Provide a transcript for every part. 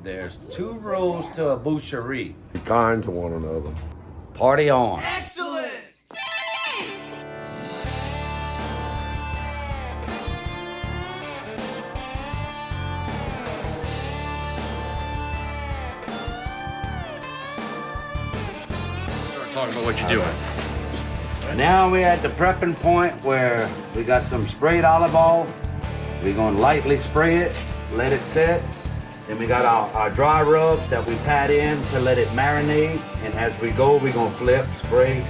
There's 2 rows to a boucherie. Be kind to one another. Party on. Excellent! Talk about what you're doing. Now we're at the prepping point where we got some sprayed olive oil. We're gonna lightly spray it, let it set. Then we got our dry rubs that we pat in to let it marinate. And as we go, we're gonna flip, spray,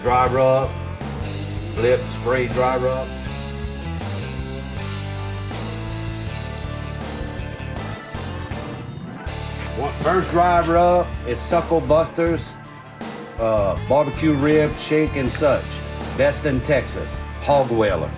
dry rub, flip, spray, dry rub. First dry rub is Suckle Busters. Barbecue rib, shake and such. Basting, Texas. Hog whaler.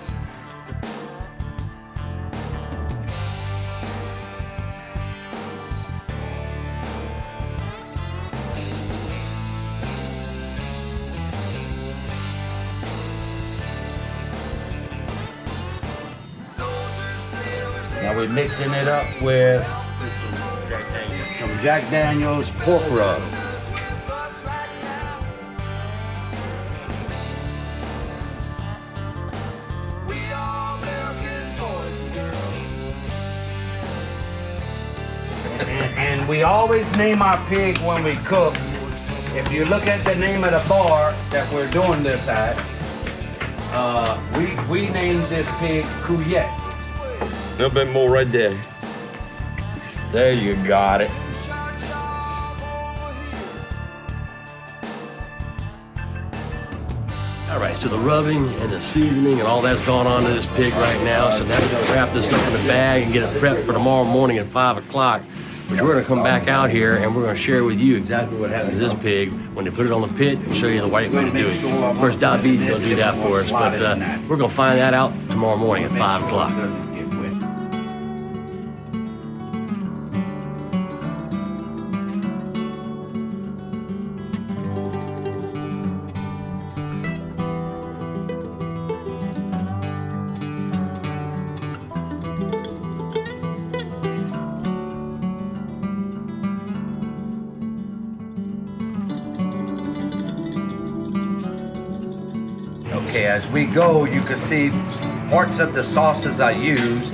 Now we're mixing it up with some Jack Daniels pork rub. And we always name our pig when we cook. If you look at the name of the bar that we're doing this at, we named this pig Cou Yons. A little bit more right there. There you got it. All right, so the rubbing and the seasoning and all that's gone on to this pig right now. So now we're gonna wrap this up in a bag and get it prepped for tomorrow morning at 5 o'clock. Which we're gonna come back out here and we're gonna share with you exactly what happens to this pig when they put it on the pit and show you the right way to do it. Of course, Diabetes will do that for us, but we're gonna find that out tomorrow morning at 5 o'clock. Okay, as we go, you can see parts of the sauces I use.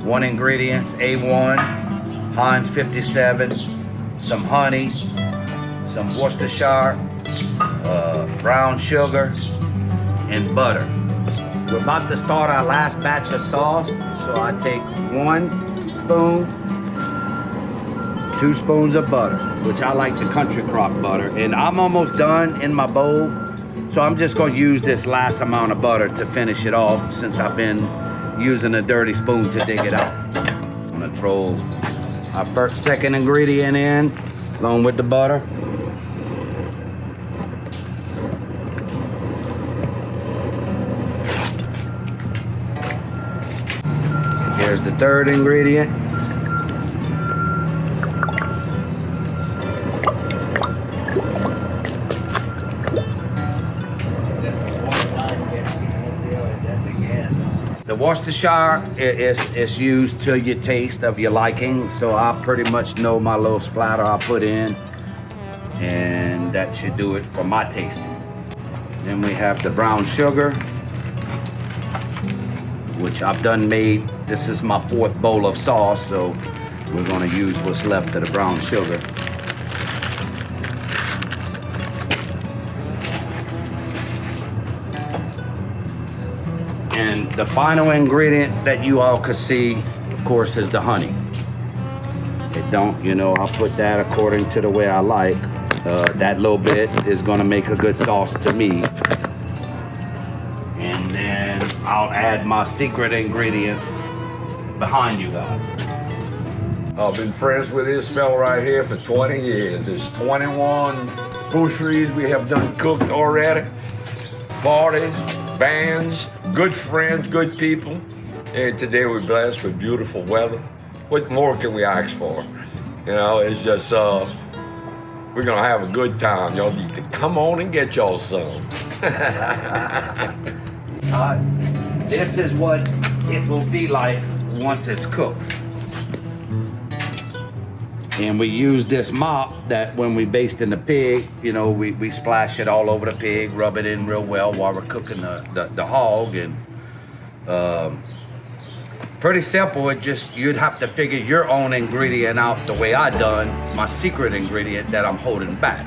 One ingredients, A1, Heinz 57, some honey, some Worcestershire, brown sugar, and butter. We're about to start our last batch of sauce, so I take 1 spoon, 2 spoons of butter, which I like the country crock butter, and I'm almost done in my bowl. So I'm just gonna use this last amount of butter to finish it off since I've been using a dirty spoon to dig it out. I'm gonna throw our second ingredient in along with the butter. Here's the third ingredient. The Worcestershire is used to your taste of your liking, so I pretty much know my little splatter I put in, and that should do it for my taste. Then we have the brown sugar, which I've done made. This is my 4th bowl of sauce, so we're gonna use what's left of the brown sugar. And the final ingredient that you all could see, of course, is the honey. It don't, you know, I'll put that according to the way I like. That little bit is gonna make a good sauce to me. And then I'll add my secret ingredients behind you guys. I've been friends with this fella right here for 20 years. There's 21 boucheries we have done cooked already. Parties, bands, good friends, good people. And today we're blessed with beautiful weather. What more can we ask for? You know, it's just, we're gonna have a good time. Y'all need to come on and get y'all some. This is what it will be like once it's cooked. And we use this mop that when we baste in the pig, you know, we splash it all over the pig, rub it in real well while we're cooking the hog. And pretty simple. It just, you'd have to figure your own ingredient out the way I done my secret ingredient that I'm holding back.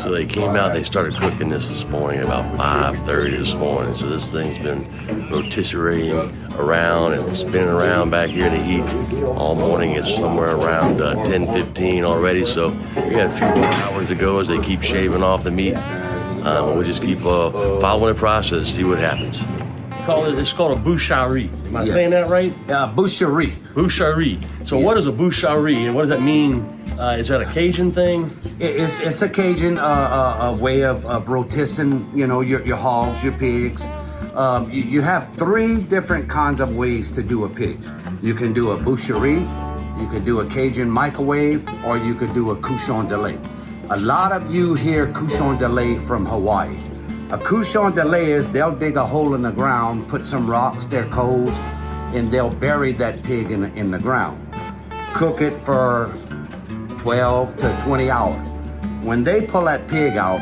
So they came out, they started cooking this morning about 5:30 this morning. So this thing's been rotisserie around and spinning around back here in the heat all morning. It's somewhere around 10:15 already. So we got a few more hours to go as they keep shaving off the meat. We'll just keep following the process, see what happens. It's called a boucherie. Am I saying that right? Boucherie. Boucherie. So what is a boucherie and what does that mean? Is that a Cajun thing? It's a Cajun a way of rotisserie, you know, your hogs, your pigs. You have 3 different kinds of ways to do a pig. You can do a boucherie, you could do a Cajun microwave, or you could do a Cajun Style. A lot of you hear Cajun Style from Hawaii. A Cajun Style is they'll dig a hole in the ground, put some rocks, their coals, and they'll bury that pig in the ground. Cook it for 12 to 20 hours. When they pull that pig out,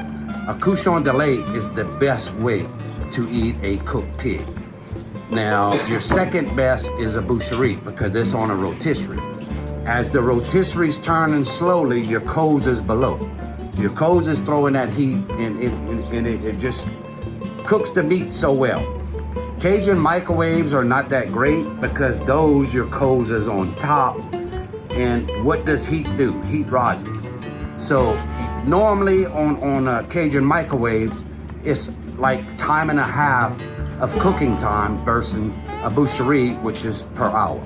a Cajun Style is the best way to eat a cooked pig. Now, your second best is a boucherie because it's on a rotisserie. As the rotisserie's turning slowly, your coals is below. Your coals is throwing that heat and it just cooks the meat so well. Cajun microwaves are not that great because those, your coals is on top. And what does heat do? Heat rises. So normally on a Cajun microwave, it's like time and a half of cooking time versus a boucherie, which is per hour.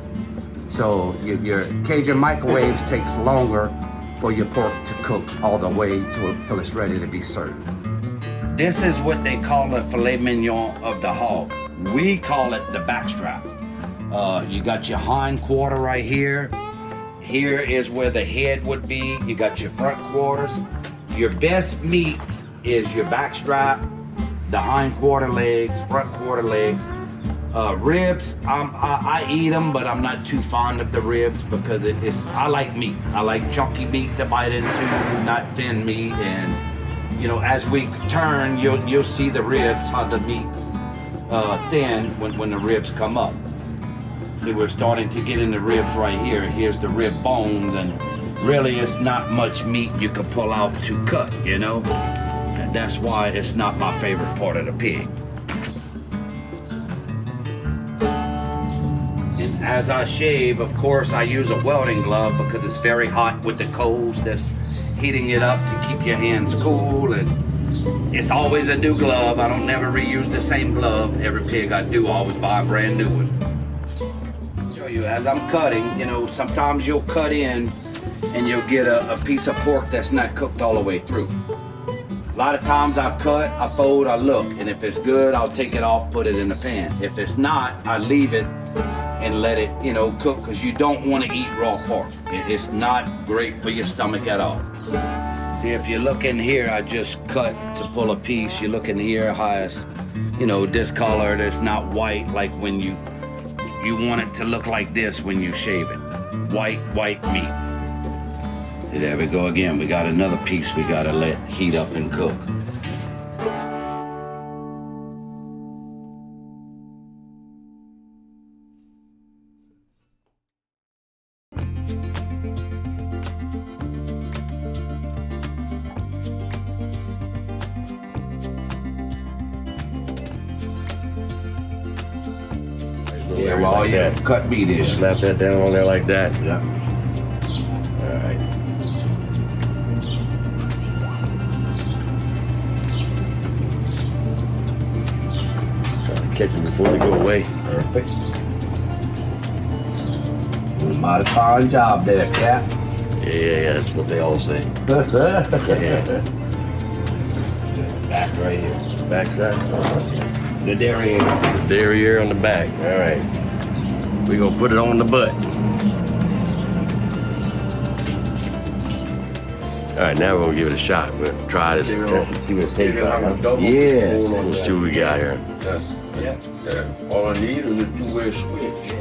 So your Cajun microwaves takes longer for your pork to cook all the way till it's ready to be served. This is what they call a filet mignon of the hog. We call it the backstrap. You got your hind quarter right here. Here is where the head would be. You got your front quarters. Your best meats is your backstrap, the hind quarter legs, front quarter legs. Ribs, I eat them, but I'm not too fond of the ribs because I like meat. I like chunky meat to bite into, not thin meat. And you know, as we turn, you'll see the ribs, how the meat's thin when the ribs come up. See, we're starting to get in the ribs right here. Here's the rib bones, and really it's not much meat you can pull out to cut, you know? And that's why it's not my favorite part of the pig. And as I shave, of course, I use a welding glove because it's very hot with the coals that's heating it up to keep your hands cool. And it's always a new glove. I don't never reuse the same glove. Every pig I do, I always buy a brand new one. As I'm cutting, you know, sometimes you'll cut in and you'll get a piece of pork that's not cooked all the way through. A lot of times I cut, I fold, I look, and if it's good, I'll take it off, put it in the pan. If it's not, I leave it and let it, you know, cook because you don't want to eat raw pork. It's not great for your stomach at all. See, if you look in here, I just cut to pull a piece. You look in here, how it's, you know, discolored. It's not white like when you want it to look like this when you shave it. White meat. See, there we go again. We got another piece we gotta let heat up and cook. Yeah, well, all your cut meat is. Slap that down on there like that. Yeah. All right. Try to catch them before they go away. Perfect. Mighty fine job there, Cap. Yeah, that's what they all say. Yeah. Back right here. Backside. The derriere. The derriere on the back. All right. We're gonna put it on the butt. All right, now we're gonna give it a shot. We're gonna try this and test and see what it tastes like. Huh? Yeah. Let's see what we got here. All I need is a two-way switch.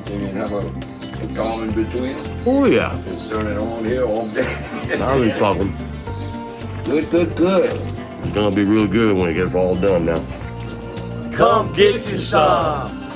You can have a tom in between them. Oh yeah. Just turn it on here all day. Now we're talking. Good. It's gonna be real good when it gets all done now. Come get you some.